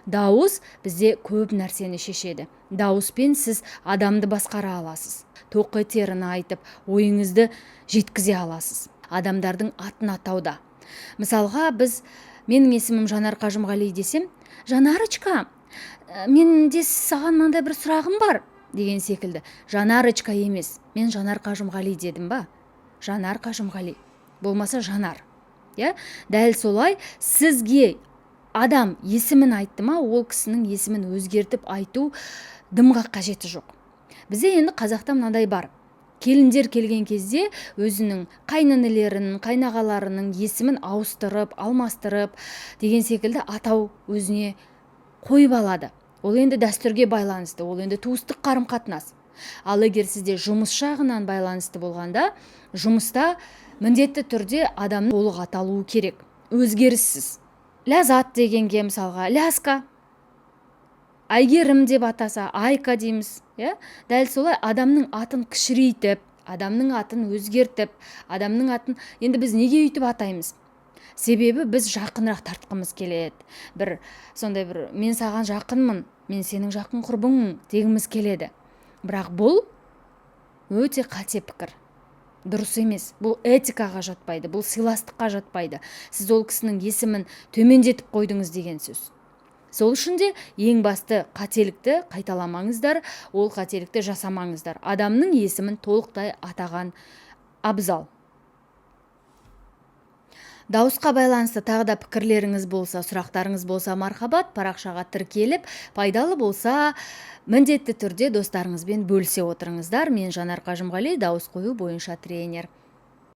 Дауыс бізде көп нәрсені шешеді. Дауыспен сіз адамды басқара аласыз. Тоқы теріні айтып, ойыңызды жеткізе аласыз. Адамдардың атын атауда. Мысалға, менің есімім Жанар Қажымғали десем, Жанарочка, менде саған мынандай бір сұрағым бар деген секілді. Жанарочка емес, мен Жанар Қажымғали дедім ба? Жанар Қажымғали. Болмаса Жанар. Дәл солай сізге адам есімін айтты ма, ол кісінің есімін өзгертіп айту дымға қажеті жоқ. Бізде енді қазақта мынадай бар. Келіндер келген кезде өзінің қайнынелерін, қайнағаларының есімін ауыстырып, алмастырып деген секілді атау өзіне қойып алады. Ол енді дәстүрге байланысты, ол енді туыстық қарым-қатынас. Ал егер сізде жұмыс жағынан байланысты болғанда, жұмыста міндетті түрде адамның толық аталуы керек, өзгеріссіз. Ләззат дегенге мысалға Ляска, Әйгерім деп атаса Айка дейміз. Дәл солай адамның атын кішірейтіп, адамның атын өзгертіп, адамның атын енді біз неге үйтіп атаймыз? Себебі біз жақынырақ тартқымыз келеді. Сондай мен саған жақынмын, мен сенің жақын құрбыңмын дегіміз келеді. Бірақ бұл өте қате пікір. Дұрыс емес. Бұл этикаға жатпайды, бұл сыйластыққа жатпайды. Сіз ол кісінің есімін төмендетіп қойдыңыз деген сөз. Сол үшін де ең басты қателікті қайталамаңыздар, ол қателікті жасамаңыздар. Адамның есімін толықтай атаған абзал. Дауысқа байланысты тағы да пікірлеріңіз болса, сұрақтарыңыз болса, мархабат, парақшаға тіркеліп, пайдалы болса, міндетті түрде достарыңызбен бөлісе отырыңыздар. Мен Жанар Қажымғали, дауыс қою бойынша тренер.